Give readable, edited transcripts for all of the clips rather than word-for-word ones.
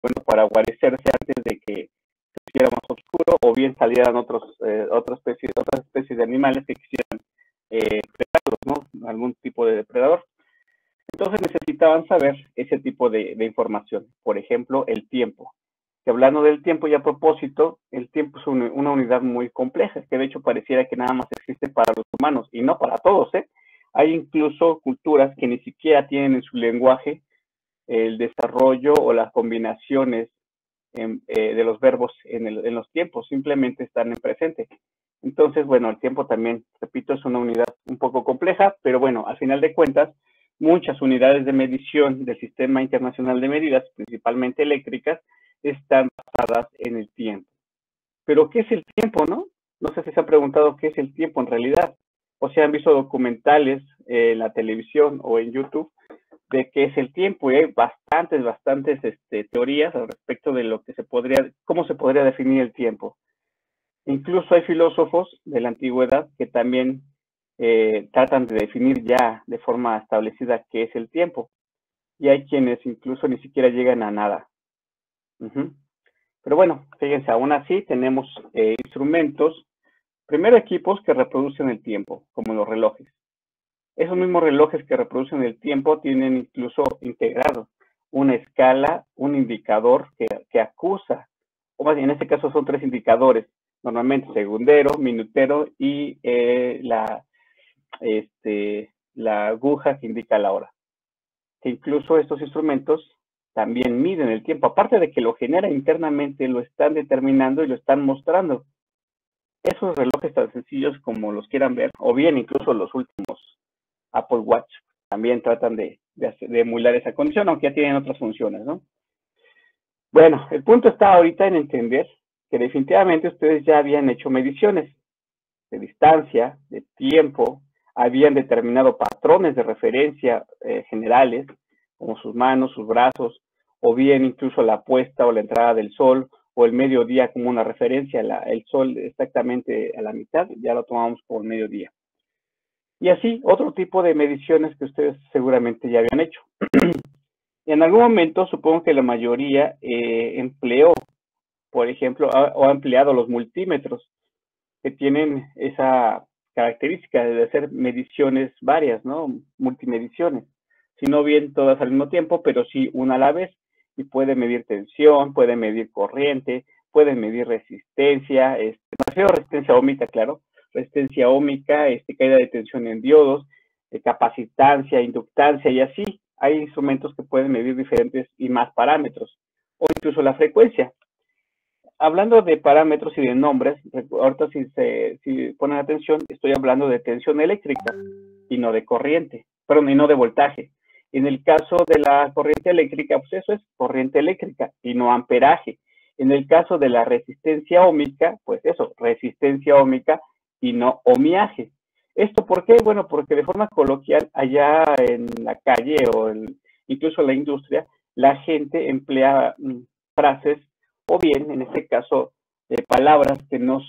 bueno, para guarecerse antes de que se pusiera más oscuro, o bien salieran otras especies de animales que quisieran predarlos, ¿no? Algún tipo de depredador. Entonces necesitaban saber ese tipo de información. Por ejemplo, el tiempo. Que hablando del tiempo y a propósito, el tiempo es una unidad muy compleja, que de hecho pareciera que nada más existe para los humanos, y no para todos, ¿eh? Hay incluso culturas que ni siquiera tienen en su lenguaje el desarrollo o las combinaciones de los verbos en los tiempos, simplemente están en presente. Entonces, bueno, el tiempo también, repito, es una unidad un poco compleja, pero bueno, al final de cuentas, muchas unidades de medición del Sistema Internacional de Medidas, principalmente eléctricas, están basadas en el tiempo. Pero, ¿qué es el tiempo, no? No sé si se han preguntado qué es el tiempo en realidad, o si han visto documentales en la televisión o en YouTube de qué es el tiempo, y hay bastantes teorías al respecto de lo que cómo se podría definir el tiempo. Incluso hay filósofos de la antigüedad que también tratan de definir ya de forma establecida qué es el tiempo, y hay quienes incluso ni siquiera llegan a nada. Pero bueno, fíjense, aún así tenemos instrumentos, primero equipos que reproducen el tiempo, como los relojes. Esos mismos relojes que reproducen el tiempo tienen incluso integrado una escala, un indicador que acusa, o más bien en este caso son 3 indicadores, normalmente segundero, minutero y la aguja que indica la hora. Que incluso estos instrumentos también miden el tiempo, aparte de que lo generan internamente, lo están determinando y lo están mostrando. Esos relojes tan sencillos como los quieran ver, o bien incluso los últimos Apple Watch, también tratan de emular esa condición, aunque ya tienen otras funciones, ¿no? Bueno, el punto está ahorita en entender que definitivamente ustedes ya habían hecho mediciones de distancia, de tiempo, habían determinado patrones de referencia generales, como sus manos, sus brazos, o bien incluso la puesta o la entrada del sol, o el mediodía como una referencia, el sol exactamente a la mitad, ya lo tomamos como el mediodía. Y así, otro tipo de mediciones que ustedes seguramente ya habían hecho. Y en algún momento, supongo que la mayoría empleó, por ejemplo, o ha empleado los multímetros, que tienen esa característica de hacer mediciones varias, ¿no? Multimediciones. Si no bien todas al mismo tiempo, pero sí una a la vez. Y puede medir tensión, puede medir corriente, puede medir resistencia, me refiero a resistencia óhmica, claro, resistencia óhmica, caída de tensión en diodos, capacitancia, inductancia y así. Hay instrumentos que pueden medir diferentes y más parámetros, o incluso la frecuencia. Hablando de parámetros y de nombres, ahorita si ponen atención, estoy hablando de tensión eléctrica y no de corriente, perdón, y no de voltaje. En el caso de la corriente eléctrica, pues eso es corriente eléctrica y no amperaje. En el caso de la resistencia óhmica, pues eso, resistencia óhmica y no ohmiaje. ¿Esto por qué? Bueno, porque de forma coloquial, allá en la calle o incluso en la industria, la gente emplea frases o bien, en este caso, palabras que no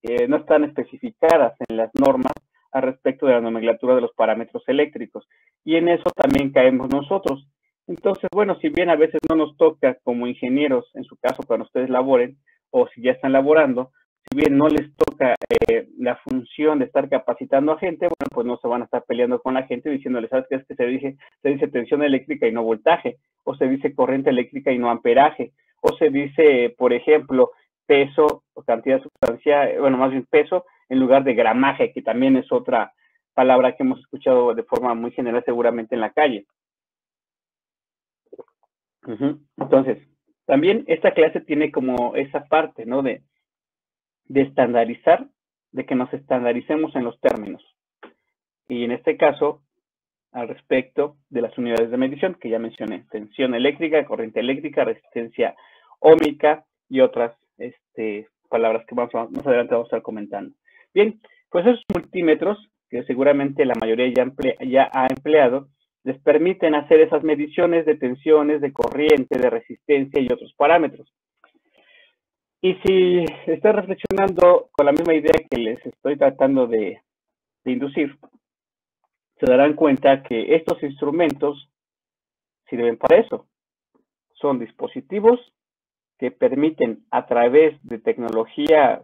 están especificadas en las normas al respecto de la nomenclatura de los parámetros eléctricos. Y en eso también caemos nosotros. Entonces, bueno, si bien a veces no nos toca como ingenieros, en su caso, cuando ustedes laboren, o si ya están laborando, si bien no les toca la función de estar capacitando a gente, bueno, pues no se van a estar peleando con la gente diciéndole, ¿sabes qué? Es que se dice tensión eléctrica y no voltaje, o se dice corriente eléctrica y no amperaje, o se dice, por ejemplo, peso o cantidad de sustancia, bueno, más bien peso, en lugar de gramaje, que también es otra palabra que hemos escuchado de forma muy general seguramente en la calle. Entonces, también esta clase tiene como esa parte, ¿no? De estandarizar, de que nos estandaricemos en los términos. Y en este caso, al respecto de las unidades de medición que ya mencioné, tensión eléctrica, corriente eléctrica, resistencia óhmica y otras palabras que más adelante vamos a estar comentando. Bien, pues esos multímetros, que seguramente la mayoría ya ha empleado, les permiten hacer esas mediciones de tensiones, de corriente, de resistencia y otros parámetros. Y si están reflexionando con la misma idea que les estoy tratando de inducir, se darán cuenta que estos instrumentos sirven para eso. son dispositivos que permiten, a través de tecnología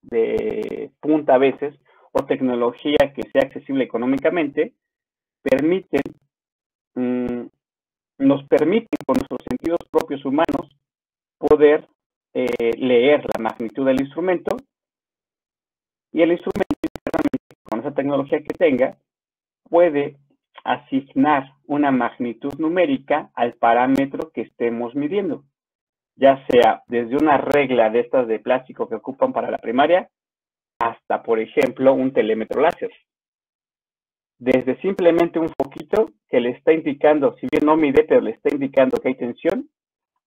de punta a veces, o tecnología que sea accesible económicamente, nos permiten con nuestros sentidos propios humanos poder leer la magnitud del instrumento, y el instrumento, con esa tecnología que tenga, puede asignar una magnitud numérica al parámetro que estemos midiendo, ya sea desde una regla de estas de plástico que ocupan para la primaria, hasta, por ejemplo, un telémetro láser. Desde simplemente un foquito que le está indicando, si bien no mide, pero le está indicando que hay tensión,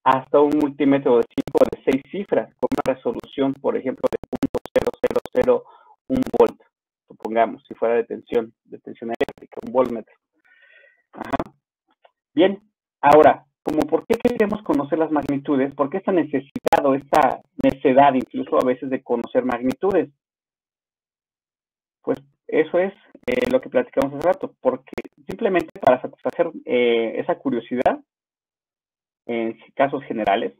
hasta un multímetro de 5 o de 6 cifras, con una resolución, por ejemplo, de 0.0001 volt, supongamos, si fuera de tensión eléctrica, un voltmetro. Ajá. Bien, ahora, como por qué queremos conocer las magnitudes, por qué esta necesidad o esta necedad incluso a veces de conocer magnitudes, pues eso es lo que platicamos hace rato, porque simplemente para satisfacer esa curiosidad, en casos generales,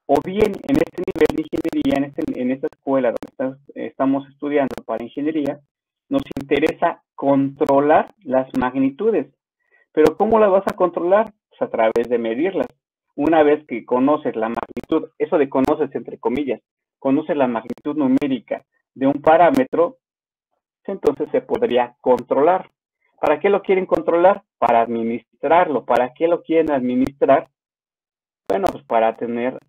o bien en este nivel de ingeniería, en esta escuela donde estamos estudiando para ingeniería, nos interesa controlar las magnitudes. Pero ¿cómo las vas a controlar? Pues a través de medirlas. Una vez que conoces la magnitud, eso de conoces entre comillas, conoces la magnitud numérica de un parámetro, entonces se podría controlar. ¿Para qué lo quieren controlar? Para administrarlo. ¿Para qué lo quieren administrar? Bueno, pues para tener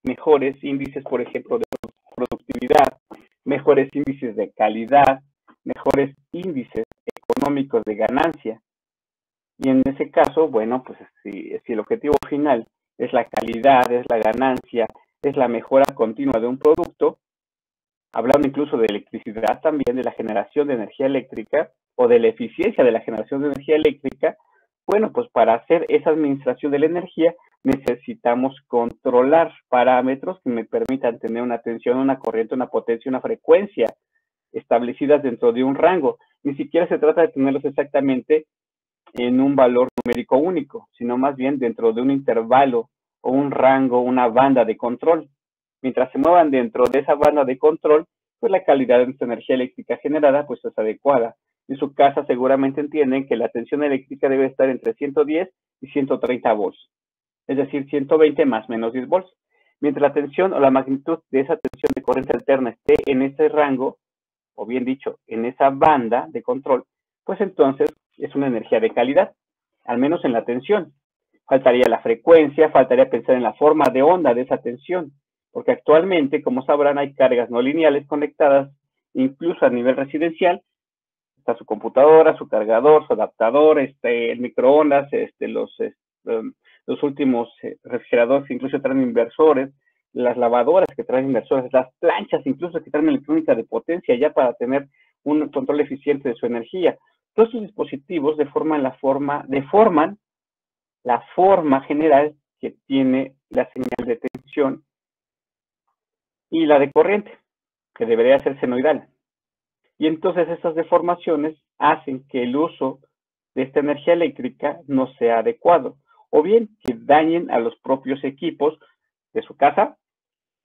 mejores índices, por ejemplo, de productividad, mejores índices de calidad, mejores índices económicos de ganancia. Y en ese caso, bueno, pues si el objetivo final es la calidad, es la ganancia, es la mejora continua de un producto, hablando incluso de electricidad también, de la generación de energía eléctrica o de la eficiencia de la generación de energía eléctrica, bueno, pues para hacer esa administración de la energía necesitamos controlar parámetros que me permitan tener una tensión, una corriente, una potencia, una frecuencia establecidas dentro de un rango. Ni siquiera se trata de tenerlos exactamente en un valor numérico único, sino más bien dentro de un intervalo o un rango, una banda de control. Mientras se muevan dentro de esa banda de control, pues la calidad de nuestra energía eléctrica generada pues es adecuada. En su casa seguramente entienden que la tensión eléctrica debe estar entre 110 y 130 volts, es decir, 120 más menos 10 volts. Mientras la tensión o la magnitud de esa tensión de corriente alterna esté en ese rango, o bien dicho, en esa banda de control, pues entonces es una energía de calidad, al menos en la tensión. Faltaría la frecuencia, faltaría pensar en la forma de onda de esa tensión, porque actualmente, como sabrán, hay cargas no lineales conectadas, incluso a nivel residencial. Está su computadora, su cargador, su adaptador, el microondas, los últimos refrigeradores incluso traen inversores, las lavadoras que traen inversores, las planchas incluso que traen electrónica de potencia ya para tener un control eficiente de su energía. Todos estos dispositivos deforman la forma general que tiene la señal de tensión y la de corriente, que debería ser senoidal. Y entonces estas deformaciones hacen que el uso de esta energía eléctrica no sea adecuado, o bien que dañen a los propios equipos de su casa,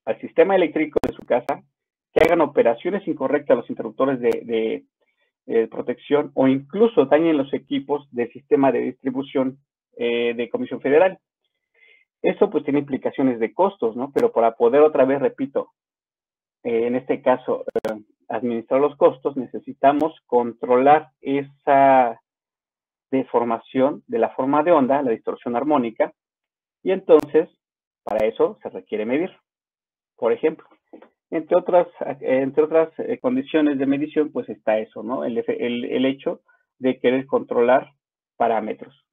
al sistema eléctrico de su casa, que hagan operaciones incorrectas a los interruptores de protección, o incluso dañen los equipos del sistema de distribución de Comisión Federal. Eso pues tiene implicaciones de costos, ¿no? Pero para poder otra vez, repito, en este caso, administrar los costos, necesitamos controlar esa deformación de la forma de onda, la distorsión armónica, y entonces, para eso se requiere medir. Por ejemplo, entre otras condiciones de medición, pues está eso, ¿no? El hecho de querer controlar parámetros.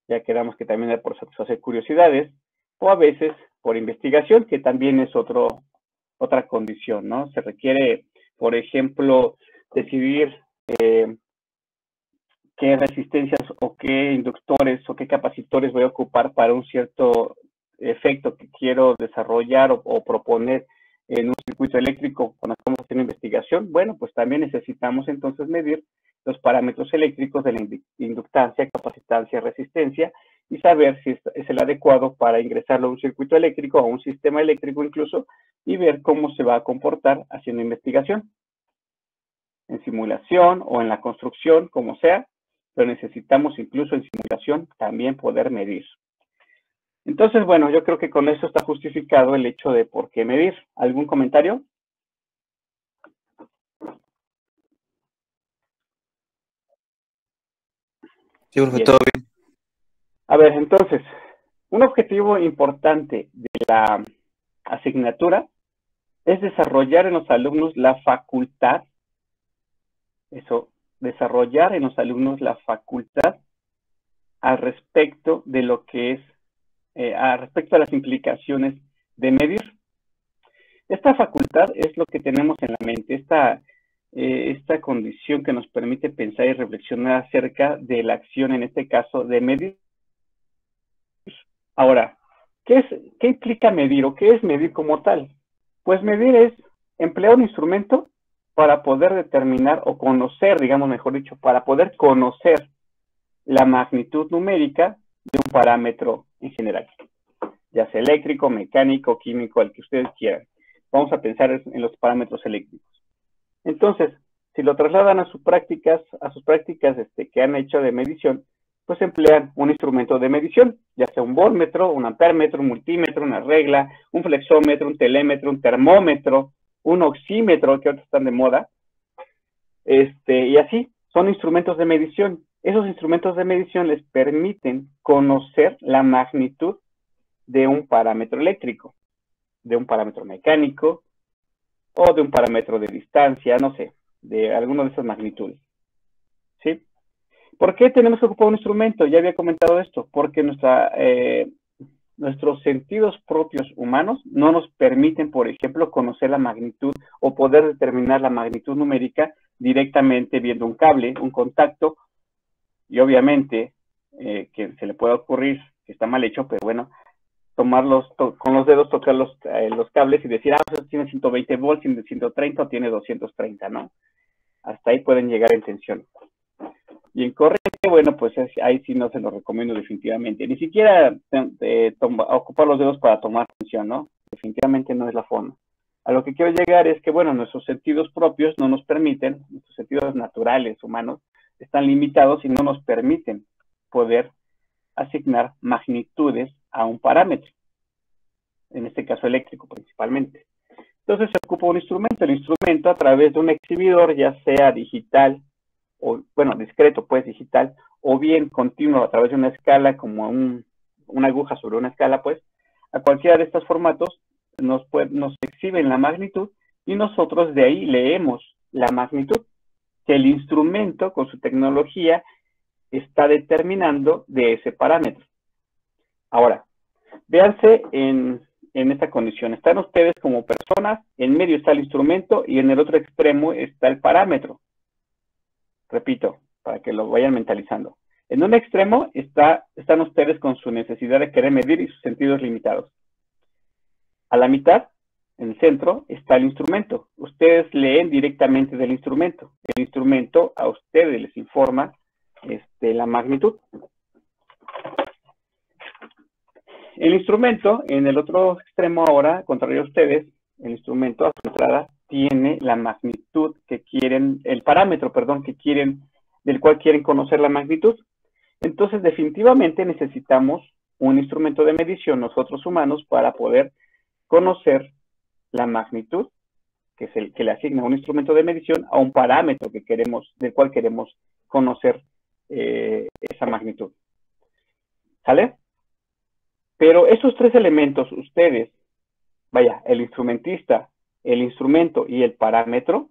Ya quedamos que también hay por satisfacer curiosidades, o a veces por investigación, que también es otra condición, ¿no? Se requiere, por ejemplo, decidir qué resistencias o qué inductores o qué capacitores voy a ocupar para un cierto efecto que quiero desarrollar o proponer en un circuito eléctrico cuando estamos haciendo investigación. Bueno, pues también necesitamos entonces medir los parámetros eléctricos de la inductancia, capacitancia, resistencia, y saber si es el adecuado para ingresarlo a un circuito eléctrico, a un sistema eléctrico incluso, y ver cómo se va a comportar haciendo investigación. En simulación o en la construcción, como sea, pero necesitamos incluso en simulación también poder medir. Entonces, bueno, yo creo que con eso está justificado el hecho de por qué medir. ¿Algún comentario? Sí, profe, todo bien. A ver, entonces, un objetivo importante de la asignatura es desarrollar en los alumnos la facultad, desarrollar en los alumnos la facultad al respecto de lo que es, al respecto a las implicaciones de medir. Esta facultad es lo que tenemos en la mente, esta condición que nos permite pensar y reflexionar acerca de la acción, en este caso, de medir. Ahora, ¿qué implica medir o qué es medir como tal? Pues medir es emplear un instrumento para poder determinar o conocer, digamos mejor dicho, para poder conocer la magnitud numérica de un parámetro en general, ya sea eléctrico, mecánico, químico, el que ustedes quieran. Vamos a pensar en los parámetros eléctricos. Entonces, si lo trasladan a sus prácticas que han hecho de medición, pues emplean un instrumento de medición, ya sea un voltmetro, un ampérmetro, un multímetro, una regla, un flexómetro, un telémetro, un termómetro, un oxímetro, que ahora están de moda, y así, son instrumentos de medición. Esos instrumentos de medición les permiten conocer la magnitud de un parámetro eléctrico, de un parámetro mecánico, o de un parámetro de distancia, no sé, de alguna de esas magnitudes. ¿Sí? ¿Por qué tenemos que ocupar un instrumento? Ya había comentado esto, porque nuestros sentidos propios humanos no nos permiten, por ejemplo, conocer la magnitud o poder determinar la magnitud numérica directamente viendo un cable, un contacto, y obviamente que se le pueda ocurrir que está mal hecho, pero bueno, con los dedos tocar los cables y decir, pues tiene 120 volts, tiene 130 o tiene 230, ¿no? Hasta ahí pueden llegar en tensión. Y en corriente, bueno, pues ahí sí no se lo recomiendo definitivamente. Ni siquiera ocupar los dedos para tomar tensión, ¿no? Definitivamente no es la forma. A lo que quiero llegar es que, bueno, nuestros sentidos propios no nos permiten, nuestros sentidos naturales humanos están limitados y no nos permiten poder asignar magnitudes a un parámetro, en este caso eléctrico principalmente. Entonces se ocupa un instrumento, el instrumento a través de un exhibidor, ya sea digital, o bueno, discreto pues digital, o bien continuo a través de una escala, como una aguja sobre una escala, pues, a cualquiera de estos formatos nos exhiben la magnitud y nosotros de ahí leemos la magnitud que el instrumento con su tecnología está determinando de ese parámetro. Ahora, véanse en esta condición. Están ustedes como personas, en medio está el instrumento y en el otro extremo está el parámetro. Repito, para que lo vayan mentalizando. En un extremo están ustedes con su necesidad de querer medir y sus sentidos limitados. A la mitad, en el centro, está el instrumento. Ustedes leen directamente del instrumento. El instrumento a ustedes les informa la magnitud. El instrumento, en el otro extremo ahora, contrario a ustedes, el instrumento a su entrada tiene la magnitud que quieren, el parámetro, perdón, del cual quieren conocer la magnitud. Entonces, definitivamente necesitamos un instrumento de medición, nosotros humanos, para poder conocer la magnitud, que es el que le asigna un instrumento de medición a un parámetro del cual queremos conocer esa magnitud. ¿Sale? Pero esos tres elementos, ustedes, vaya, el instrumentista, el instrumento y el parámetro,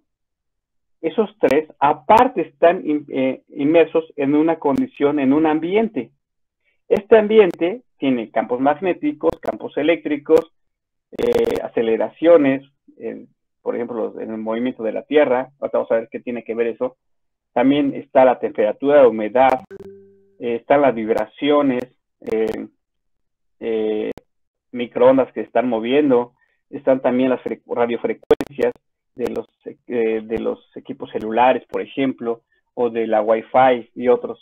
esos tres, aparte están inmersos en una condición, en un ambiente. Este ambiente tiene campos magnéticos, campos eléctricos, aceleraciones, por ejemplo, en el movimiento de la Tierra. Ahora vamos a ver qué tiene que ver eso. También está la temperatura, la humedad, están las vibraciones, microondas que están moviendo, están también las radiofrecuencias de los equipos celulares, por ejemplo, o de la Wi-Fi y otras,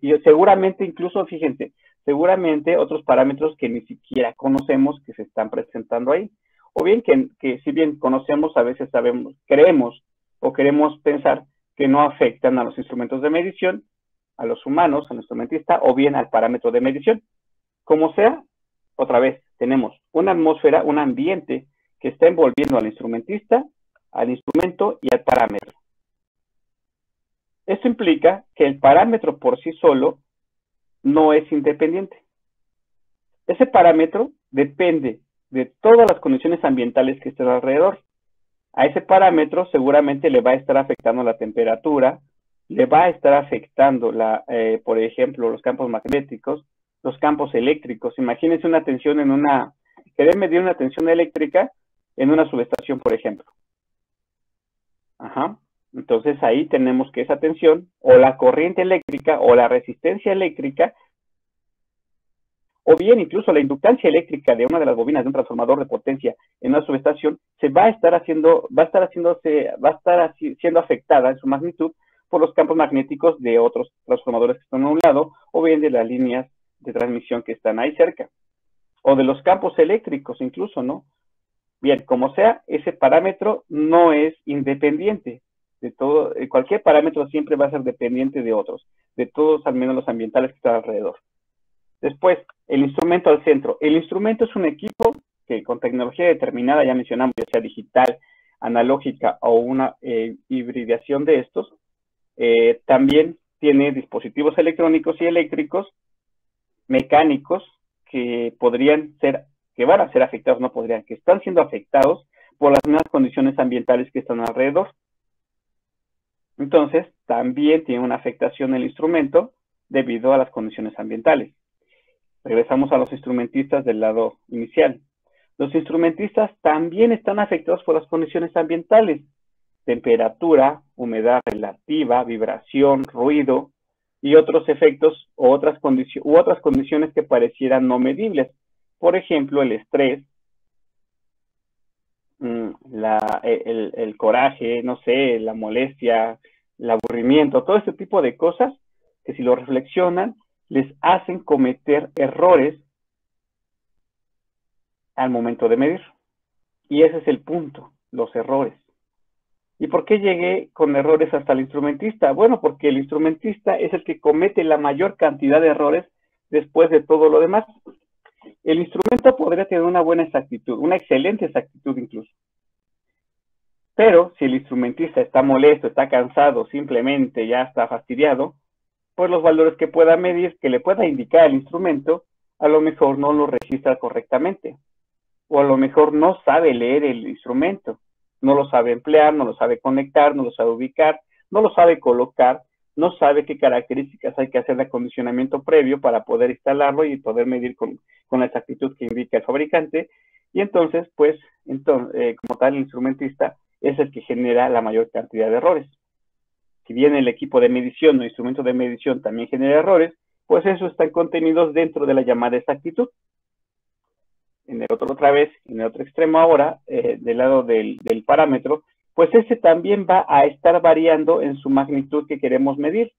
y seguramente incluso, fíjense, seguramente otros parámetros que ni siquiera conocemos que se están presentando ahí. O bien que si bien conocemos, a veces sabemos, creemos o queremos pensar que no afectan a los instrumentos de medición, a los humanos, al instrumentista, o bien al parámetro de medición. Como sea, otra vez, tenemos una atmósfera, un ambiente que está envolviendo al instrumentista, al instrumento y al parámetro. Esto implica que el parámetro por sí solo no es independiente. Ese parámetro depende de todas las condiciones ambientales que estén alrededor. A ese parámetro seguramente le va a estar afectando la temperatura, le va a estar afectando, por ejemplo, los campos magnéticos, los campos eléctricos. Imagínense una tensión querer medir una tensión eléctrica en una subestación, por ejemplo. Entonces ahí tenemos que esa tensión, o la corriente eléctrica, o la resistencia eléctrica, o bien incluso la inductancia eléctrica de una de las bobinas de un transformador de potencia en una subestación, va a estar siendo afectada en su magnitud por los campos magnéticos de otros transformadores que están a un lado, o bien de las líneas de transmisión que están ahí cerca, o de los campos eléctricos incluso, ¿no? Bien, como sea, ese parámetro no es independiente de todo. Cualquier parámetro siempre va a ser dependiente de otros, de todos, al menos los ambientales que están alrededor. Después, el instrumento al centro. El instrumento es un equipo que con tecnología determinada, ya mencionamos, ya sea digital, analógica o una hibridación de estos, también tiene dispositivos electrónicos y eléctricos, mecánicos, que van a ser afectados, que están siendo afectados por las mismas condiciones ambientales que están alrededor. Entonces, también tiene una afectación el instrumento debido a las condiciones ambientales. Regresamos a los instrumentistas del lado inicial. Los instrumentistas también están afectados por las condiciones ambientales: temperatura, humedad relativa, vibración, ruido y otros efectos u otras condiciones que parecieran no medibles. Por ejemplo, el estrés, el coraje, no sé, la molestia, el aburrimiento, todo este tipo de cosas que si lo reflexionan les hacen cometer errores al momento de medir. Y ese es el punto, los errores. ¿Y por qué llegué con errores hasta el instrumentista? Bueno, porque el instrumentista es el que comete la mayor cantidad de errores después de todo lo demás. El instrumento podría tener una buena exactitud, una excelente exactitud incluso. Pero si el instrumentista está molesto, está cansado, simplemente ya está fastidiado, pues los valores que pueda medir, que le pueda indicar el instrumento, a lo mejor no lo registra correctamente. O a lo mejor no sabe leer el instrumento, no lo sabe emplear, no lo sabe conectar, no lo sabe ubicar, no lo sabe colocar, no sabe qué características hay que hacer de acondicionamiento previo para poder instalarlo y poder medir con la exactitud que indica el fabricante. Y entonces, pues, como tal, el instrumentista es el que genera la mayor cantidad de errores. Si bien el equipo de medición o instrumento de medición también genera errores, pues esos están contenidos dentro de la llamada exactitud. En el otro extremo ahora, del lado del parámetro, pues ese también va a estar variando en su magnitud que queremos medir.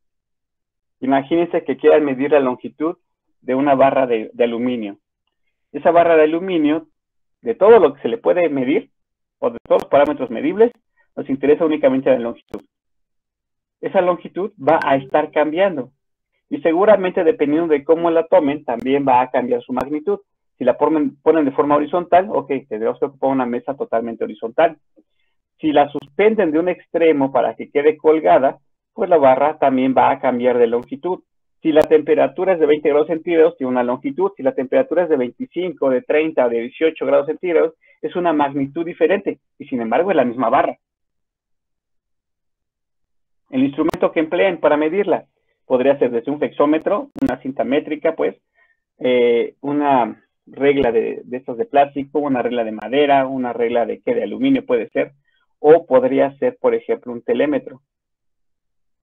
Imagínense que quieran medir la longitud de una barra de aluminio. Esa barra de aluminio, de todo lo que se le puede medir, o de todos los parámetros medibles, nos interesa únicamente la longitud. Esa longitud va a estar cambiando. Y seguramente, dependiendo de cómo la tomen, también va a cambiar su magnitud. Si la ponen de forma horizontal, ok, tendremos que ocupar una mesa totalmente horizontal. Si la suspenden de un extremo para que quede colgada, pues la barra también va a cambiar de longitud. Si la temperatura es de 20 grados centígrados, tiene una longitud. Si la temperatura es de 25, de 30 o de 18 grados centígrados, es una magnitud diferente. Y sin embargo, es la misma barra. El instrumento que empleen para medirla podría ser desde un flexómetro, una cinta métrica, pues, una regla de estas de plástico, una regla de madera, una regla de aluminio puede ser, o podría ser, por ejemplo, un telémetro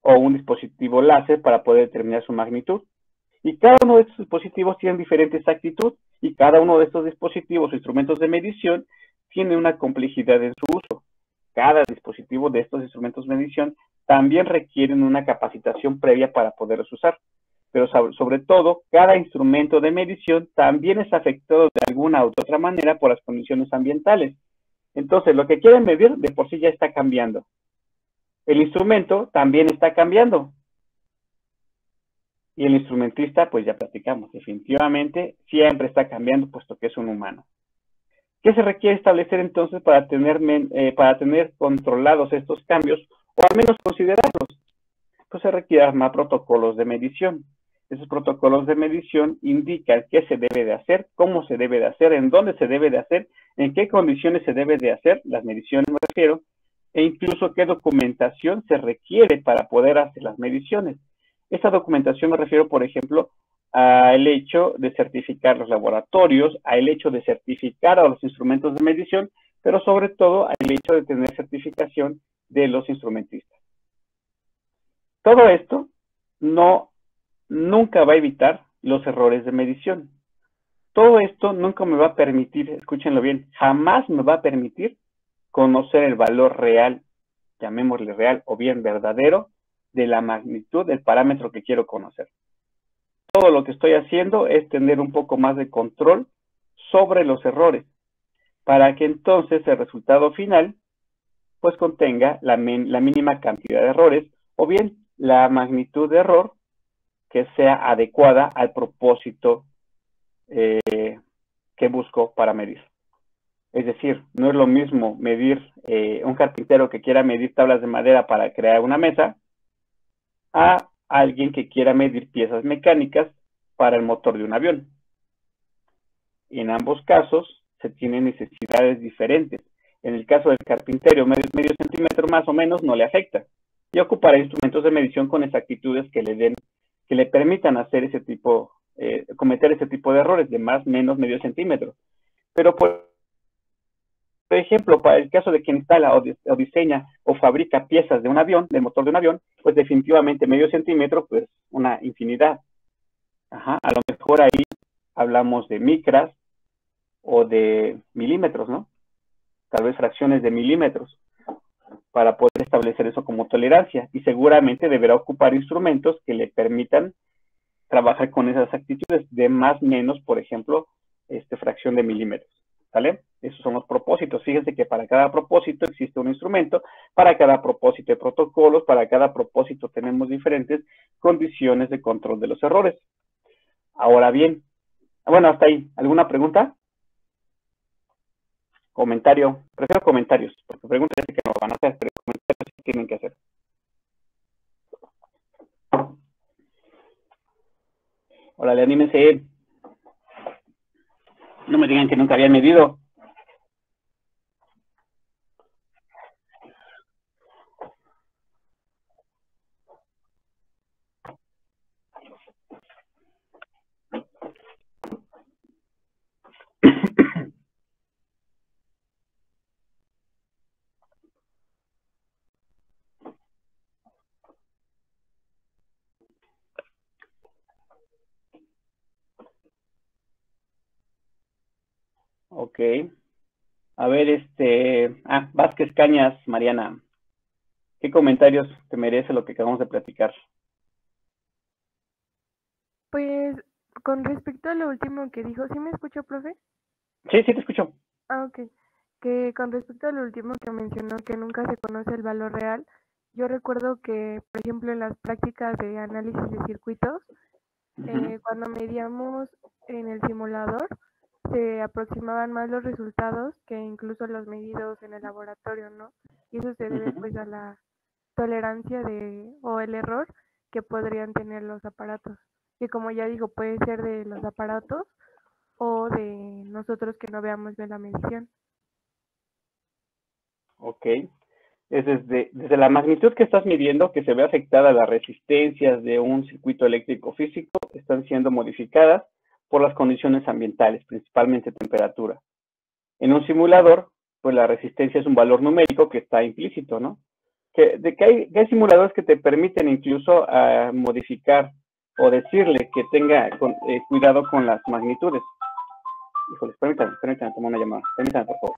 o un dispositivo láser para poder determinar su magnitud. Y cada uno de estos dispositivos tiene diferente exactitud y cada uno de estos dispositivos o instrumentos de medición tiene una complejidad en su uso. Cada dispositivo de estos instrumentos de medición también requieren una capacitación previa para poderlos usar. Pero sobre todo, cada instrumento de medición también es afectado de alguna u otra manera por las condiciones ambientales. Entonces, lo que quieren medir de por sí ya está cambiando. El instrumento también está cambiando. Y el instrumentista, pues ya platicamos, definitivamente siempre está cambiando, puesto que es un humano. ¿Qué se requiere establecer entonces para tener controlados estos cambios, o al menos considerarlos? Pues se requieren armar protocolos de medición. Esos protocolos de medición indican qué se debe de hacer, cómo se debe de hacer, en dónde se debe de hacer, en qué condiciones se debe de hacer, las mediciones me refiero, e incluso qué documentación se requiere para poder hacer las mediciones. Esta documentación me refiero, por ejemplo, al hecho de certificar los laboratorios, al hecho de certificar a los instrumentos de medición, pero sobre todo al hecho de tener certificación de los instrumentistas. Todo esto nunca va a evitar los errores de medición. Todo esto nunca me va a permitir, escúchenlo bien, jamás me va a permitir conocer el valor real, llamémosle real o bien verdadero, de la magnitud del parámetro que quiero conocer. Todo lo que estoy haciendo es tener un poco más de control sobre los errores, para que entonces el resultado final pues contenga la mínima cantidad de errores, o bien la magnitud de error que sea adecuada al propósito que busco para medir. Es decir, no es lo mismo medir un carpintero que quiera medir tablas de madera para crear una mesa a alguien que quiera medir piezas mecánicas para el motor de un avión. En ambos casos se tienen necesidades diferentes. En el caso del carpintero, medio centímetro más o menos no le afecta. Y ocupará instrumentos de medición con exactitudes que le permitan hacer cometer ese tipo de errores de más, menos, medio centímetro. Pero por ejemplo, para el caso de quien instala o diseña o fabrica piezas de un avión, del motor de un avión, pues definitivamente medio centímetro, pues una infinidad. A lo mejor ahí hablamos de micras o de milímetros, ¿no? Tal vez fracciones de milímetros para poder establecer eso como tolerancia, y seguramente deberá ocupar instrumentos que le permitan trabajar con esas actitudes de más menos, por ejemplo, fracción de milímetros, ¿vale? Esos son los propósitos. Fíjense que para cada propósito existe un instrumento, para cada propósito hay protocolos, para cada propósito tenemos diferentes condiciones de control de los errores. Ahora bien, bueno, hasta ahí. ¿Alguna pregunta? Comentario. Prefiero comentarios, porque preguntas que no van a hacer, pero comentarios sí tienen que hacer. Órale, anímense. No me digan que nunca habían medido. Ok. A ver, Vázquez Cañas, Mariana. ¿Qué comentarios te merece lo que acabamos de platicar? Pues, con respecto a lo último que dijo, ¿sí me escuchó, profe? Sí, sí te escucho. Ok. Que con respecto a lo último que mencionó, que nunca se conoce el valor real, yo recuerdo que, por ejemplo, en las prácticas de análisis de circuitos, cuando medíamos en el simulador, se aproximaban más los resultados que incluso los medidos en el laboratorio, ¿no? Y eso se debe pues a la tolerancia o el error que podrían tener los aparatos. Que como ya digo, puede ser de los aparatos o de nosotros que no veamos bien la medición. Ok. Es desde la magnitud que estás midiendo que se ve afectada las resistencias de un circuito eléctrico físico, están siendo modificadas por las condiciones ambientales, principalmente temperatura. En un simulador, pues la resistencia es un valor numérico que está implícito, ¿no? Que hay simuladores que te permiten incluso modificar o decirle que tenga cuidado con las magnitudes. Híjoles, permítanme, tomar una llamada. Permítanme, por favor.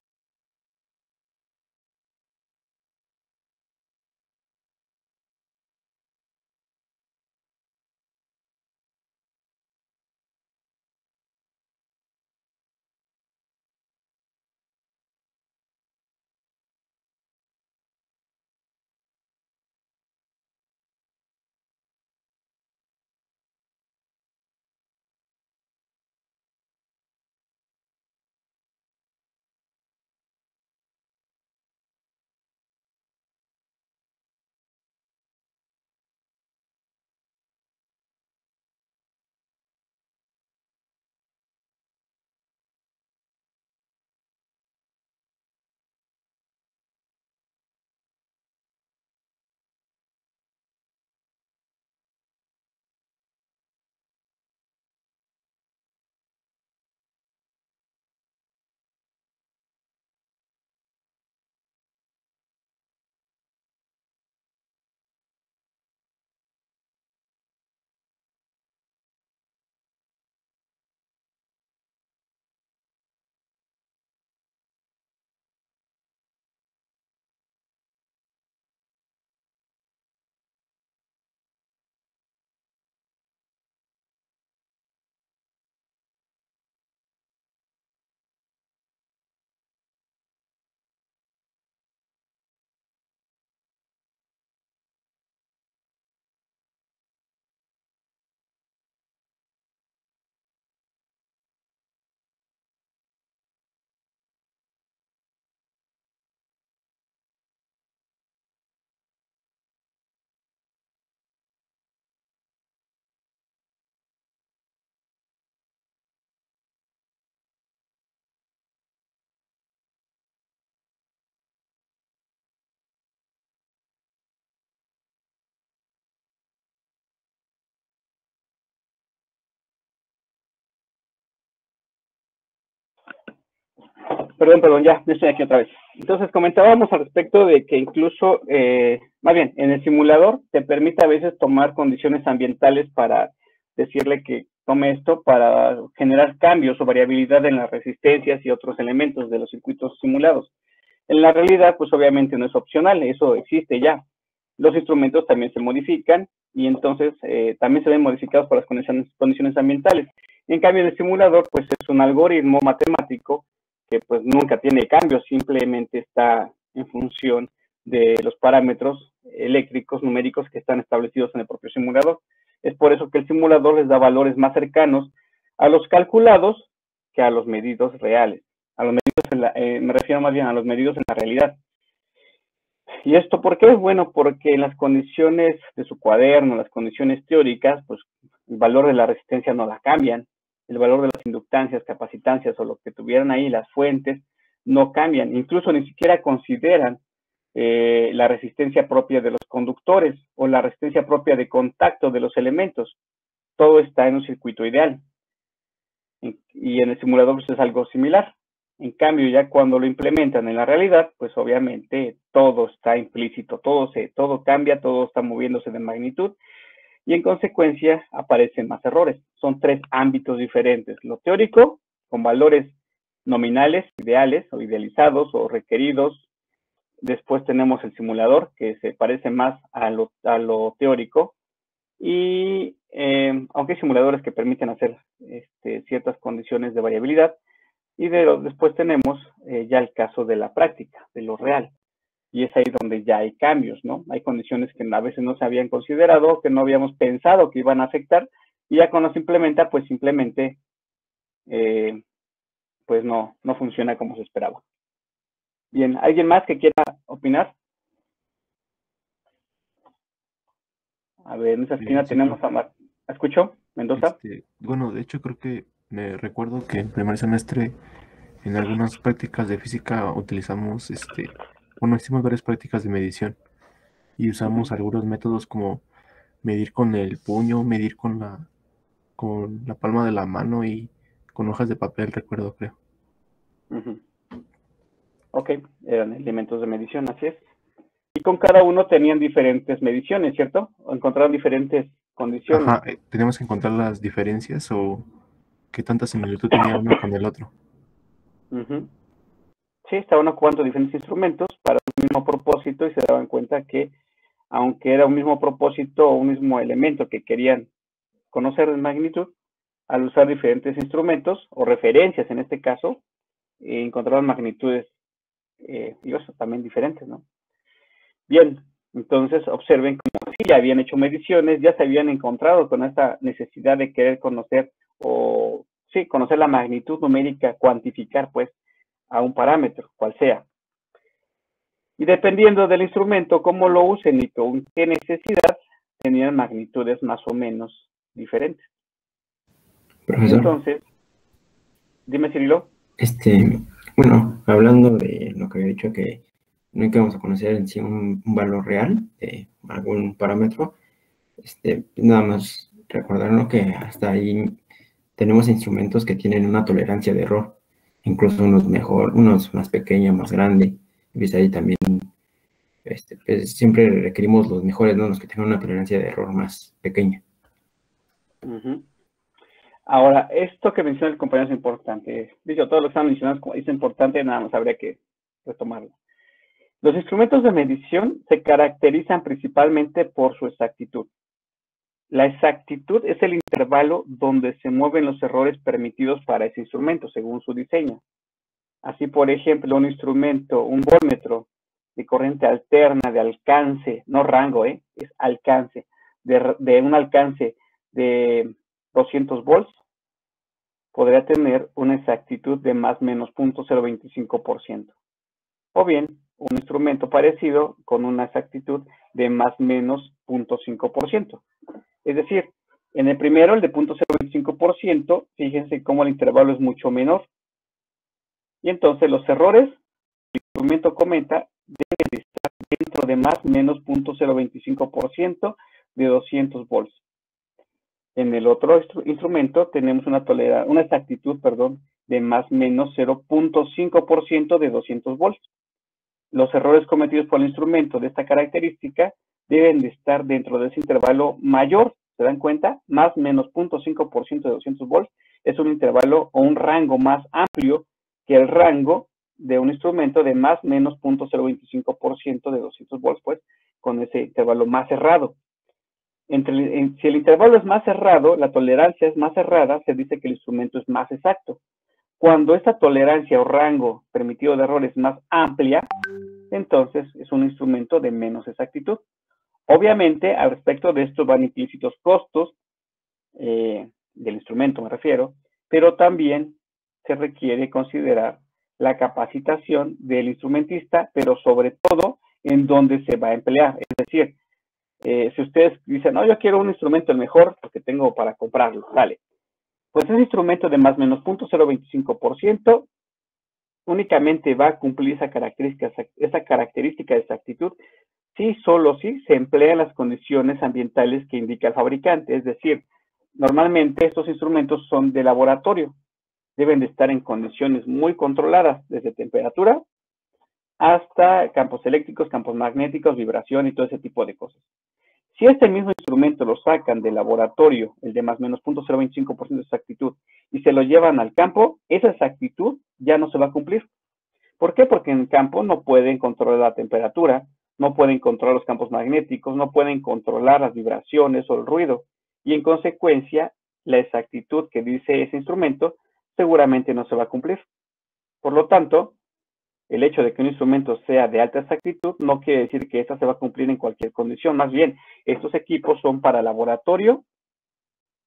Perdón, ya estoy aquí otra vez. Entonces, comentábamos al respecto de que incluso, más bien, en el simulador te permite a veces tomar condiciones ambientales para decirle que tome esto para generar cambios o variabilidad en las resistencias y otros elementos de los circuitos simulados. En la realidad, pues obviamente no es opcional, eso existe ya. Los instrumentos también se modifican y entonces también se ven modificados por las condiciones ambientales. En cambio, en el simulador, pues es un algoritmo matemático que pues nunca tiene cambios, simplemente está en función de los parámetros eléctricos, numéricos que están establecidos en el propio simulador. Es por eso que el simulador les da valores más cercanos a los calculados que a los medidos reales. A los medidos me refiero más bien a los medidos en la realidad. ¿Y esto por qué? Bueno, porque en las condiciones de su cuaderno, las condiciones teóricas, pues el valor de la resistencia no la cambian, el valor de las inductancias, capacitancias o lo que tuvieran ahí, las fuentes, no cambian, incluso ni siquiera consideran la resistencia propia de los conductores o la resistencia propia de contacto de los elementos. Todo está en un circuito ideal. Y en el simulador pues, es algo similar. En cambio, ya cuando lo implementan en la realidad, pues obviamente todo está implícito, todo cambia, todo está moviéndose de magnitud y en consecuencia aparecen más errores. Son tres ámbitos diferentes. Lo teórico, con valores nominales, ideales o idealizados o requeridos. Después tenemos el simulador, que se parece más a lo teórico. Y aunque hay simuladores que permiten hacer ciertas condiciones de variabilidad, y después tenemos ya el caso de la práctica, de lo real. Y es ahí donde ya hay cambios, ¿no? Hay condiciones que a veces no se habían considerado, que no habíamos pensado que iban a afectar, y ya cuando se implementa, pues simplemente pues no funciona como se esperaba. Bien, ¿alguien más que quiera opinar? A ver, en esa esquina sí, tenemos a Mar. ¿Escuchó, Mendoza? Bueno, de hecho creo que me recuerdo que en primer semestre en algunas prácticas de física utilizamos, hicimos varias prácticas de medición y usamos algunos métodos como medir con el puño, medir con la palma de la mano y con hojas de papel, recuerdo, creo. Ok, eran elementos de medición, así es. Y con cada uno tenían diferentes mediciones, ¿cierto? O encontraron diferentes condiciones. Ajá, teníamos que encontrar las diferencias o qué tanta similitud tenía uno con el otro. Sí, estaban ocupando diferentes instrumentos para un mismo propósito y se daban cuenta que, aunque era un mismo propósito o un mismo elemento que querían conocer de magnitud, al usar diferentes instrumentos o referencias en este caso, encontraron magnitudes también diferentes, ¿no? Bien, entonces observen cómo sí, ya habían hecho mediciones, ya se habían encontrado con esta necesidad de querer conocer conocer la magnitud numérica, cuantificar pues a un parámetro, cual sea. Y dependiendo del instrumento, cómo lo usen y con qué necesidad, tenían magnitudes más o menos diferentes. Profesor. Entonces, dime, Cirilo. Bueno, hablando de lo que había dicho, que nunca vamos a conocer en sí un valor real de algún parámetro, nada más recordarnos que hasta ahí tenemos instrumentos que tienen una tolerancia de error, incluso unos más pequeños, más grandes, y pues ahí también pues siempre requerimos los mejores, ¿no? Los que tengan una tolerancia de error más pequeña. Ahora, esto que menciona el compañero es importante. Dicho, todo lo que están mencionando es importante, nada más habría que retomarlo. Los instrumentos de medición se caracterizan principalmente por su exactitud. La exactitud es el intervalo donde se mueven los errores permitidos para ese instrumento, según su diseño. Así, por ejemplo, un instrumento, un voltmetro de corriente alterna, de alcance, no rango, es alcance, de un alcance de 200 volts, podría tener una exactitud de más o menos 0.025%. O bien, un instrumento parecido con una exactitud de más o menos 0.5%. Es decir, en el primero, el de 0.025%, fíjense cómo el intervalo es mucho menor. Y entonces los errores, el instrumento comenta, deben de estar dentro de más o menos 0.025% de 200 volts. En el otro instrumento tenemos una exactitud, de más menos 0.5% de 200 volts. Los errores cometidos por el instrumento de esta característica deben de estar dentro de ese intervalo mayor. ¿Se dan cuenta? Más menos 0.5% de 200 volts es un intervalo o un rango más amplio que el rango de un instrumento de más menos 0.025% de 200 volts, pues, con ese intervalo más cerrado. Si el intervalo es más cerrado, la tolerancia es más cerrada, se dice que el instrumento es más exacto. Cuando esta tolerancia o rango permitido de error es más amplia, entonces es un instrumento de menos exactitud. Obviamente, al respecto de esto van implícitos costos del instrumento, me refiero, pero también se requiere considerar la capacitación del instrumentista, pero sobre todo en dónde se va a emplear. Es decir, si ustedes dicen, no, yo quiero un instrumento el mejor porque tengo para comprarlo, vale. Pues ese instrumento de más menos 0.025% únicamente va a cumplir esa característica de exactitud si solo si se emplean las condiciones ambientales que indica el fabricante. Es decir, normalmente estos instrumentos son de laboratorio. Deben de estar en condiciones muy controladas, desde temperatura hasta campos eléctricos, campos magnéticos, vibración y todo ese tipo de cosas. Si este mismo instrumento lo sacan del laboratorio, el de más menos 0.025% de exactitud, y se lo llevan al campo, esa exactitud ya no se va a cumplir. ¿Por qué? Porque en el campo no pueden controlar la temperatura, no pueden controlar los campos magnéticos, no pueden controlar las vibraciones o el ruido. Y en consecuencia, la exactitud que dice ese instrumento seguramente no se va a cumplir. Por lo tanto, el hecho de que un instrumento sea de alta exactitud no quiere decir que esta se va a cumplir en cualquier condición. Más bien, estos equipos son para laboratorio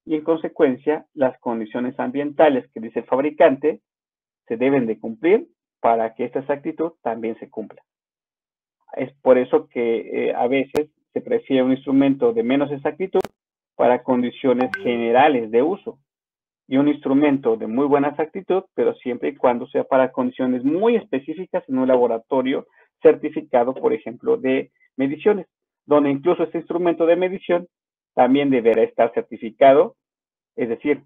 y en consecuencia las condiciones ambientales que dice el fabricante se deben de cumplir para que esta exactitud también se cumpla. Es por eso que a veces se prefiere un instrumento de menos exactitud para condiciones generales de uso y un instrumento de muy buena exactitud, pero siempre y cuando sea para condiciones muy específicas en un laboratorio certificado, por ejemplo, de mediciones, donde incluso este instrumento de medición también deberá estar certificado, es decir,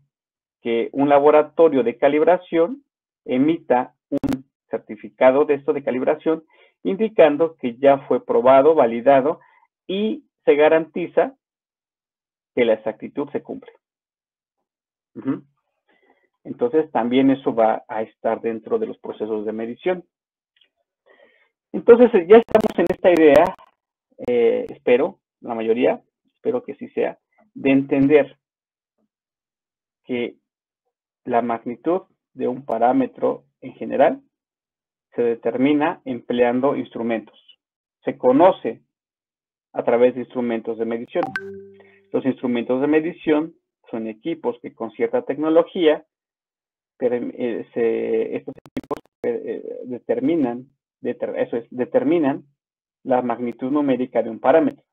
que un laboratorio de calibración emita un certificado de esto de calibración, indicando que ya fue probado, validado y se garantiza que la exactitud se cumple. Entonces, también eso va a estar dentro de los procesos de medición. Entonces, ya estamos en esta idea, espero, la mayoría, espero que sí sea, de entender que la magnitud de un parámetro en general se determina empleando instrumentos. Se conoce a través de instrumentos de medición. Los instrumentos de medición son equipos que con cierta tecnología estos equipos determinan la magnitud numérica de un parámetro.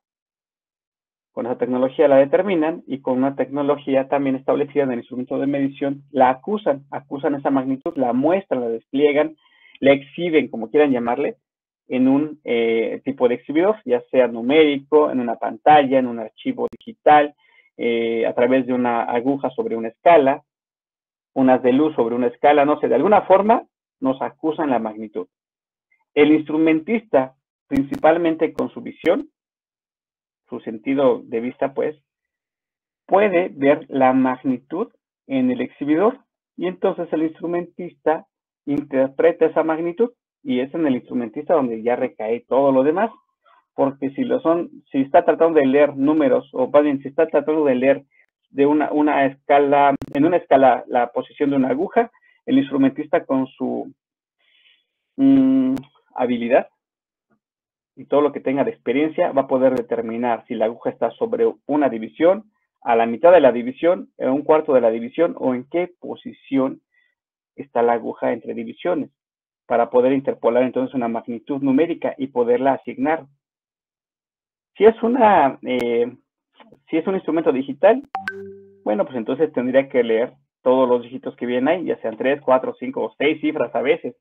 Con esa tecnología la determinan y con una tecnología también establecida en el instrumento de medición la acusan esa magnitud, la muestran, la despliegan, la exhiben, como quieran llamarle, en un tipo de exhibidor, ya sea numérico, en una pantalla, en un archivo digital, a través de una aguja sobre una escala, unas de luz sobre una escala, no sé, de alguna forma nos acusan la magnitud. El instrumentista, principalmente con su visión, su sentido de vista, pues, puede ver la magnitud en el exhibidor y entonces el instrumentista interpreta esa magnitud y es en el instrumentista donde ya recae todo lo demás, porque si está tratando de leer números, o más bien si está tratando de leer de una escala, en una escala la posición de una aguja, el instrumentista con su habilidad y todo lo que tenga de experiencia va a poder determinar si la aguja está sobre una división, a la mitad de la división, en un cuarto de la división o en qué posición está la aguja entre divisiones para poder interpolar entonces una magnitud numérica y poderla asignar. Si es un instrumento digital, bueno, pues entonces tendría que leer todos los dígitos que vienen ahí, ya sean 3, 4, 5 o 6 cifras a veces,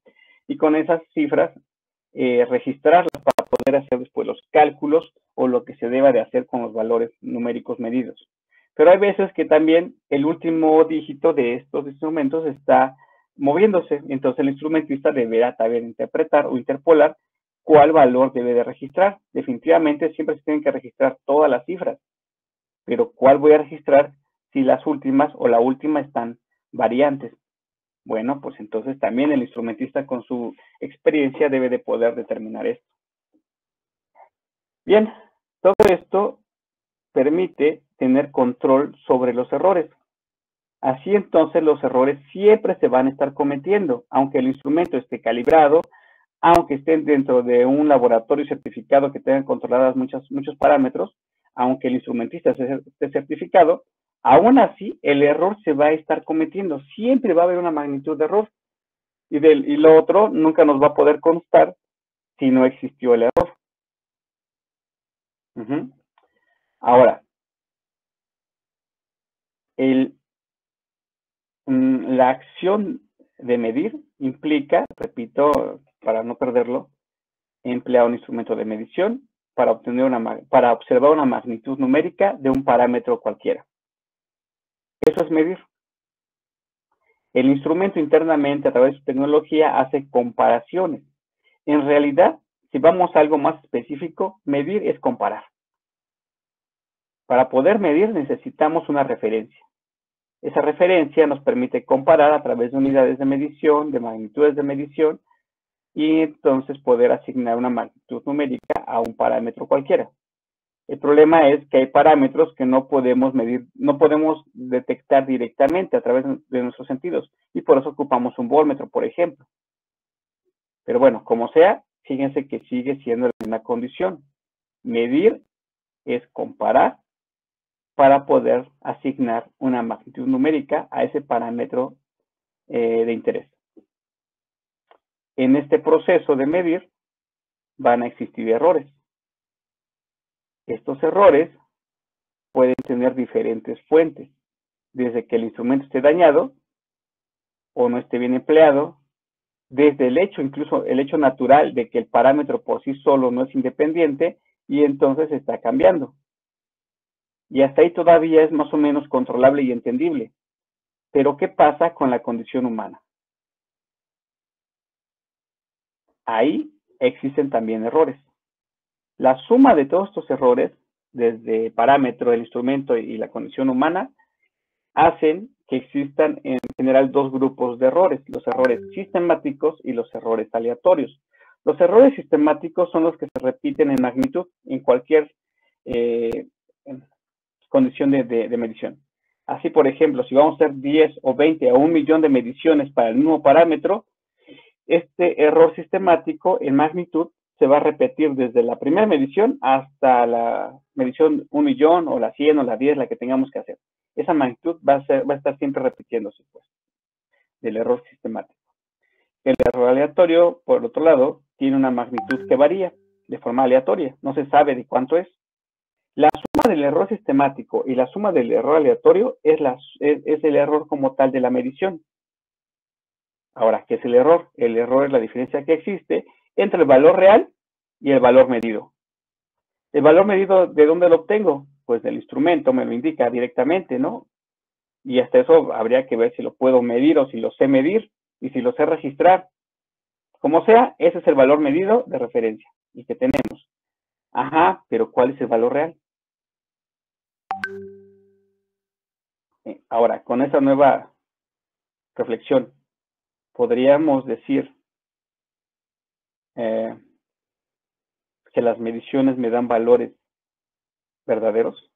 y con esas cifras registrarlas para poder hacer después los cálculos o lo que se deba de hacer con los valores numéricos medidos. Pero hay veces que también el último dígito de estos instrumentos está moviéndose. Entonces el instrumentista deberá también interpretar o interpolar cuál valor debe de registrar. Definitivamente siempre se tienen que registrar todas las cifras, pero ¿cuál voy a registrar si las últimas o la última están variantes? Bueno, pues entonces también el instrumentista con su experiencia debe de poder determinar esto. Bien, todo esto permite tener control sobre los errores. Así entonces los errores siempre se van a estar cometiendo, aunque el instrumento esté calibrado, aunque estén dentro de un laboratorio certificado que tenga controladas muchos parámetros, aunque el instrumentista esté certificado, aún así el error se va a estar cometiendo. Siempre va a haber una magnitud de error. Y lo otro nunca nos va a poder constar si no existió el error. Ahora, la acción de medir implica, repito, para no perderlo, emplear un instrumento de medición para observar una magnitud numérica de un parámetro cualquiera. Eso es medir. El instrumento internamente, a través de su tecnología, hace comparaciones. En realidad, si vamos a algo más específico, medir es comparar. Para poder medir necesitamos una referencia. Esa referencia nos permite comparar a través de unidades de medición, de magnitudes de medición, y entonces poder asignar una magnitud numérica a un parámetro cualquiera. El problema es que hay parámetros que no podemos medir, no podemos detectar directamente a través de nuestros sentidos, y por eso ocupamos un voltmetro, por ejemplo. Pero bueno, como sea, fíjense que sigue siendo la misma condición. Medir es comparar para poder asignar una magnitud numérica a ese parámetro de interés. En este proceso de medir van a existir errores. Estos errores pueden tener diferentes fuentes, desde que el instrumento esté dañado o no esté bien empleado, desde el hecho, incluso el hecho natural de que el parámetro por sí solo no es independiente y entonces está cambiando. Y hasta ahí todavía es más o menos controlable y entendible. Pero ¿qué pasa con la condición humana? Ahí existen también errores. La suma de todos estos errores, desde el parámetro, el instrumento y la condición humana, hacen que existan en general dos grupos de errores, los errores sistemáticos y los errores aleatorios. Los errores sistemáticos son los que se repiten en magnitud en cualquier condición de medición. Así, por ejemplo, si vamos a hacer 10 o 20 o 1 millón de mediciones para el mismo parámetro, este error sistemático en magnitud se va a repetir desde la primera medición hasta la medición 1 millón o la 100 o la 10, la que tengamos que hacer. Esa magnitud va a estar siempre repitiéndose, pues, del error sistemático. El error aleatorio, por otro lado, tiene una magnitud que varía de forma aleatoria, no se sabe de cuánto es. La suma del error sistemático y la suma del error aleatorio es el error como tal de la medición. Ahora, ¿qué es el error? El error es la diferencia que existe entre el valor real y el valor medido. ¿El valor medido de dónde lo obtengo? Pues del instrumento, me lo indica directamente, ¿no? Y hasta eso habría que ver si lo puedo medir o si lo sé medir y si lo sé registrar. Como sea, ese es el valor medido de referencia y que tenemos. Ajá, pero ¿cuál es el valor real? Ahora, con esa nueva reflexión, podríamos decir que las mediciones me dan valores verdaderos.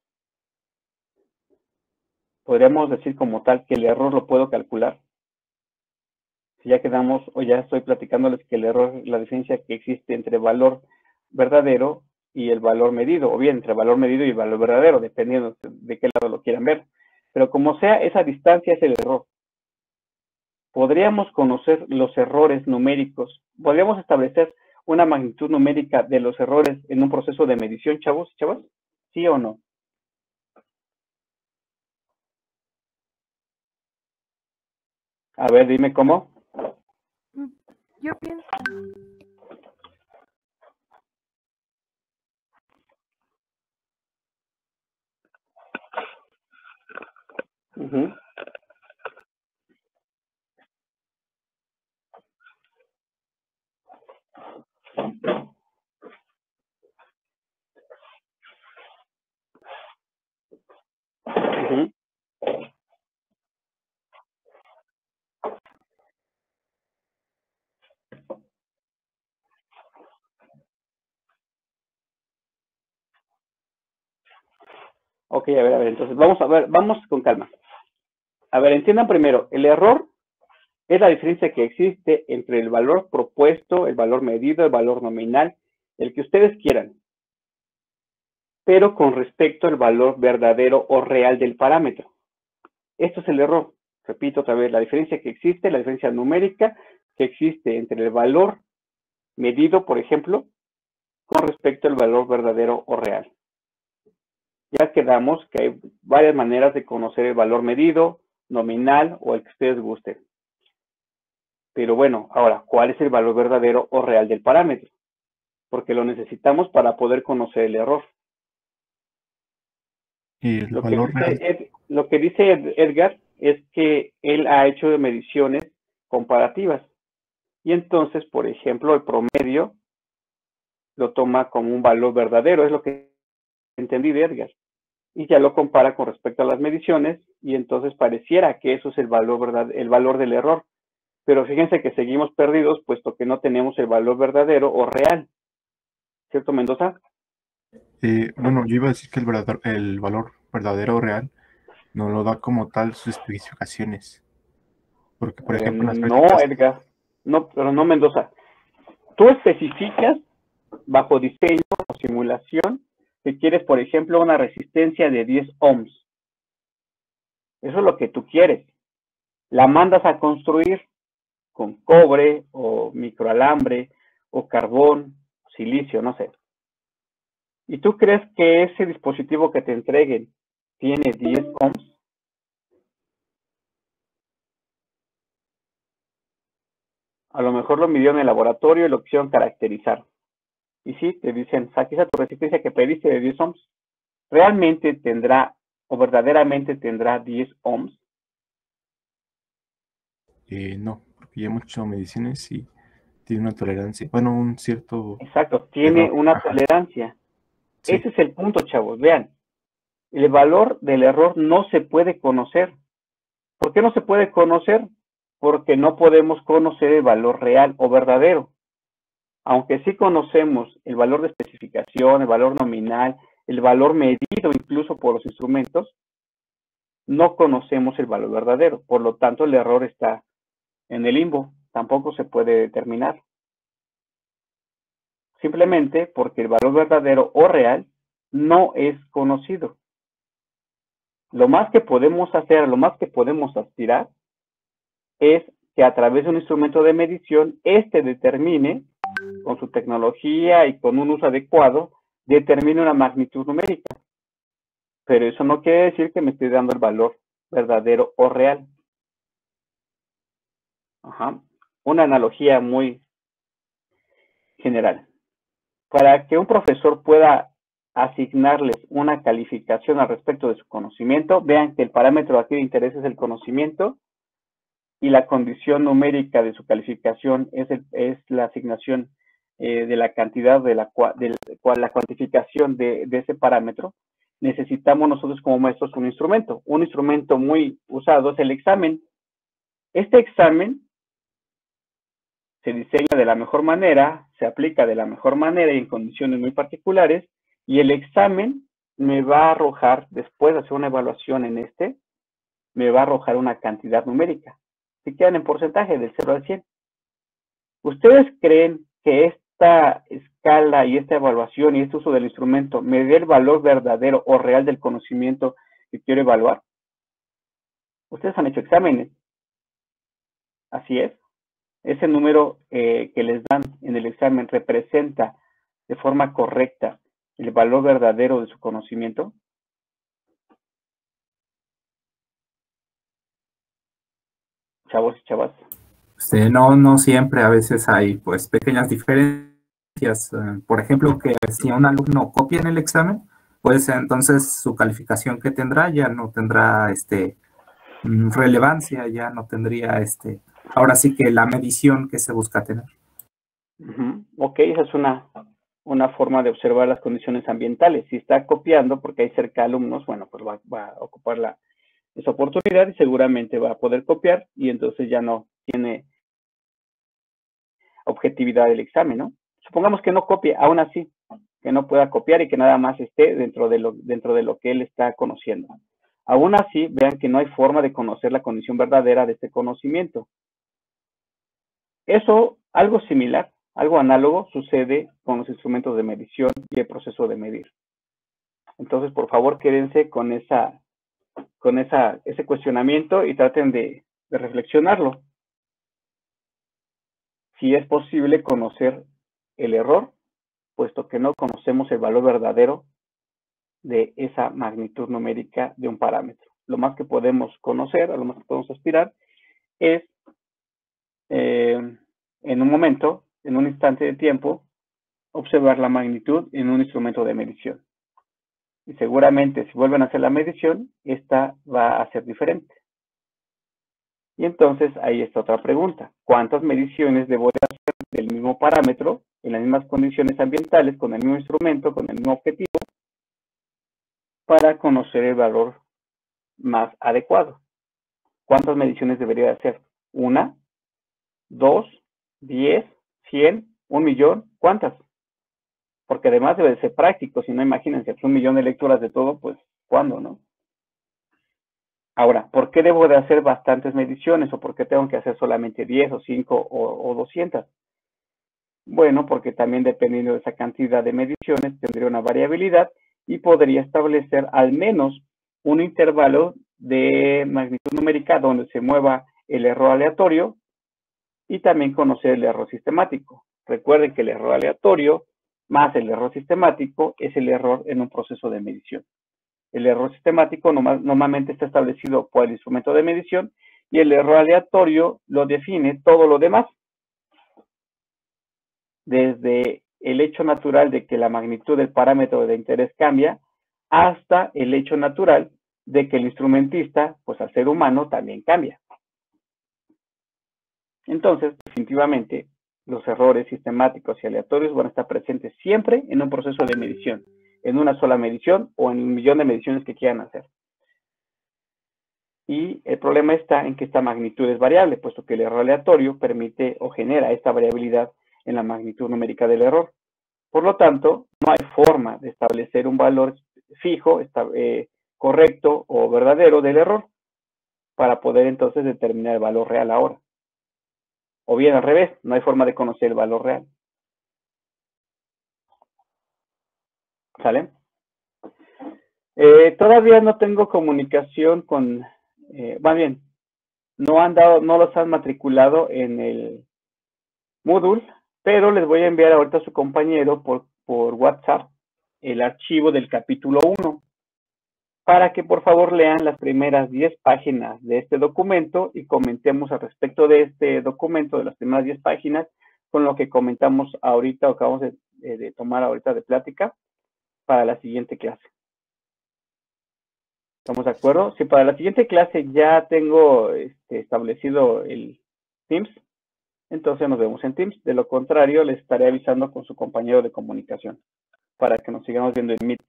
Podríamos decir como tal que el error lo puedo calcular. Si ya quedamos o ya estoy platicándoles que el error es la diferencia que existe entre valor verdadero y el valor medido, o bien entre valor medido y valor verdadero, dependiendo de qué lado lo quieran ver. Pero como sea, esa distancia es el error. Podríamos conocer los errores numéricos. Podríamos establecer una magnitud numérica de los errores en un proceso de medición, chavos y chavas. ¿Sí o no? A ver, dime cómo. Yo pienso. Ujú. Ok, a ver, entonces vamos a ver, vamos con calma. A ver, entiendan primero, el error es la diferencia que existe entre el valor propuesto, el valor medido, el valor nominal, el que ustedes quieran, pero con respecto al valor verdadero o real del parámetro. Esto es el error. Repito otra vez, la diferencia que existe, la diferencia numérica que existe entre el valor medido, por ejemplo, con respecto al valor verdadero o real. Ya quedamos que hay varias maneras de conocer el valor medido, nominal o el que ustedes gusten. Pero bueno, ahora, ¿cuál es el valor verdadero o real del parámetro? Porque lo necesitamos para poder conocer el error. Y el valor real. Lo que dice Edgar es que él ha hecho mediciones comparativas. Y entonces, por ejemplo, el promedio lo toma como un valor verdadero, es lo que entendí de Edgar. Y ya lo compara con respecto a las mediciones y entonces pareciera que eso es el valor del error. Pero fíjense que seguimos perdidos puesto que no tenemos el valor verdadero o real. ¿Cierto, Mendoza? Bueno, yo iba a decir que el valor verdadero o real no lo da como tal sus especificaciones. Porque, por ejemplo, en las No, prácticas... Edgar. No, pero no, Mendoza. Tú especificas bajo diseño o simulación que quieres, por ejemplo, una resistencia de 10 ohms. Eso es lo que tú quieres. La mandas a construir con cobre o microalambre o carbón, silicio, no sé. ¿Y tú crees que ese dispositivo que te entreguen tiene 10 ohms? A lo mejor lo midió en el laboratorio y lo quisieron caracterizar. Y sí, te dicen, aquí está tu resistencia que pediste de 10 ohms. ¿Realmente tendrá o verdaderamente tendrá 10 ohms? no, porque ya hemos hecho mediciones y tiene una tolerancia, bueno, un cierto Exacto, tiene error. una Ajá, tolerancia. sí. Ese es el punto, chavos. Vean, el valor del error no se puede conocer. ¿Por qué no se puede conocer? Porque no podemos conocer el valor real o verdadero. Aunque sí conocemos el valor de especificación, el valor nominal, el valor medido incluso por los instrumentos, no conocemos el valor verdadero. Por lo tanto, el error está en el limbo. Tampoco se puede determinar. Simplemente porque el valor verdadero o real no es conocido. Lo más que podemos hacer, lo más que podemos aspirar, es que a través de un instrumento de medición, determine, con su tecnología y con un uso adecuado, determine una magnitud numérica. Pero eso no quiere decir que me estoy dando el valor verdadero o real. Ajá. Una analogía muy general. Para que un profesor pueda asignarles una calificación al respecto de su conocimiento, vean que el parámetro aquí de interés es el conocimiento y la condición numérica de su calificación es la asignación de la cantidad de la cuantificación de ese parámetro. Necesitamos nosotros como maestros un instrumento. Un instrumento muy usado es el examen. Este examen se diseña de la mejor manera, se aplica de la mejor manera y en condiciones muy particulares, y el examen me va a arrojar, después de hacer una evaluación me va a arrojar una cantidad numérica. Si quedan en porcentaje del 0 al 100. ¿Ustedes creen que esta escala y esta evaluación y este uso del instrumento me dé el valor verdadero o real del conocimiento que quiero evaluar? Ustedes han hecho exámenes. Así es. Ese número que les dan en el examen representa de forma correcta el valor verdadero de su conocimiento. Chavos y chavas. No siempre, a veces hay pues pequeñas diferencias. Por ejemplo, que si un alumno copia en el examen, pues entonces su calificación que tendrá ya no tendrá relevancia, ya no tendría ahora sí que la medición que se busca tener. Ok, esa es una forma de observar las condiciones ambientales. Si está copiando porque hay cerca alumnos, bueno, pues va a ocupar esa oportunidad y seguramente va a poder copiar y entonces ya no tiene objetividad del examen, ¿no? Supongamos que no copie, aún así, que no pueda copiar y que nada más esté dentro de lo que él está conociendo. Aún así, vean que no hay forma de conocer la condición verdadera de este conocimiento. Eso, algo similar, algo análogo, sucede con los instrumentos de medición y el proceso de medir. Entonces, por favor, quédense con ese cuestionamiento y traten de reflexionarlo. Si es posible conocer el error, puesto que no conocemos el valor verdadero de esa magnitud numérica de un parámetro. Lo más que podemos conocer, a lo más que podemos aspirar, es en un momento, en un instante de tiempo, observar la magnitud en un instrumento de medición. Y seguramente si vuelven a hacer la medición, esta va a ser diferente. Y entonces ahí está otra pregunta. ¿Cuántas mediciones debo de hacer del mismo parámetro, en las mismas condiciones ambientales, con el mismo instrumento, con el mismo objetivo, para conocer el valor más adecuado? ¿Cuántas mediciones debería de hacer? ¿1, 2, 10, 100, 1.000.000? ¿Cuántas? Porque además debe de ser práctico, si no, imagínense, 1.000.000 de lecturas de todo, pues, ¿cuándo, no? Ahora, ¿por qué debo de hacer bastantes mediciones o por qué tengo que hacer solamente 10 o 5 o 200? Bueno, porque también dependiendo de esa cantidad de mediciones tendría una variabilidad y podría establecer al menos un intervalo de magnitud numérica donde se mueva el error aleatorio y también conocer el error sistemático. Recuerden que el error aleatorio más el error sistemático es el error en un proceso de medición. El error sistemático normalmente está establecido por el instrumento de medición y el error aleatorio lo define todo lo demás. Desde el hecho natural de que la magnitud del parámetro de interés cambia hasta el hecho natural de que el instrumentista, pues al ser humano, también cambia. Entonces, definitivamente, los errores sistemáticos y aleatorios van a estar presentes siempre en un proceso de medición, en una sola medición o en 1.000.000 de mediciones que quieran hacer. Y el problema está en que esta magnitud es variable, puesto que el error aleatorio permite o genera esta variabilidad en la magnitud numérica del error. Por lo tanto, no hay forma de establecer un valor fijo, correcto o verdadero del error para poder entonces determinar el valor real ahora. O bien al revés, no hay forma de conocer el valor real. ¿Sale? Todavía no tengo comunicación con, más bien, no los han matriculado en el Moodle, pero les voy a enviar ahorita a su compañero por WhatsApp el archivo del capítulo 1 para que por favor lean las primeras 10 páginas de este documento y comentemos al respecto de este documento, de las primeras 10 páginas, con lo que comentamos ahorita o acabamos de tomar ahorita de plática para la siguiente clase. ¿Estamos de acuerdo? Si para la siguiente clase ya tengo establecido el Teams, entonces nos vemos en Teams. De lo contrario, les estaré avisando con su compañero de comunicación para que nos sigamos viendo en Meet.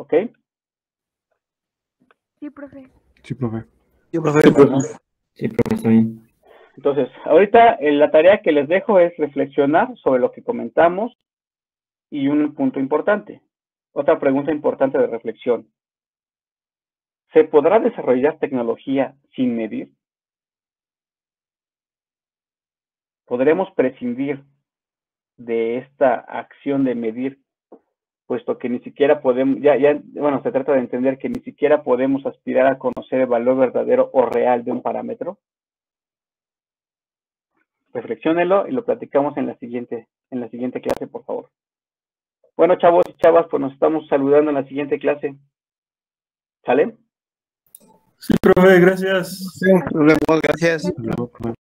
¿Ok? Sí, profe. Sí, profe. Sí, profe. Sí, profe, está bien. Entonces, ahorita la tarea que les dejo es reflexionar sobre lo que comentamos y un punto importante. Otra pregunta importante de reflexión. ¿Se podrá desarrollar tecnología sin medir? ¿Podremos prescindir de esta acción de medir, puesto que ni siquiera podemos, bueno, se trata de entender que ni siquiera podemos aspirar a conocer el valor verdadero o real de un parámetro? Reflexiónenlo y lo platicamos en la siguiente clase, por favor. Bueno, chavos y chavas, pues nos estamos saludando en la siguiente clase. ¿Sale? Sí, profe, gracias. Sí, nos vemos, gracias. Luego, profe.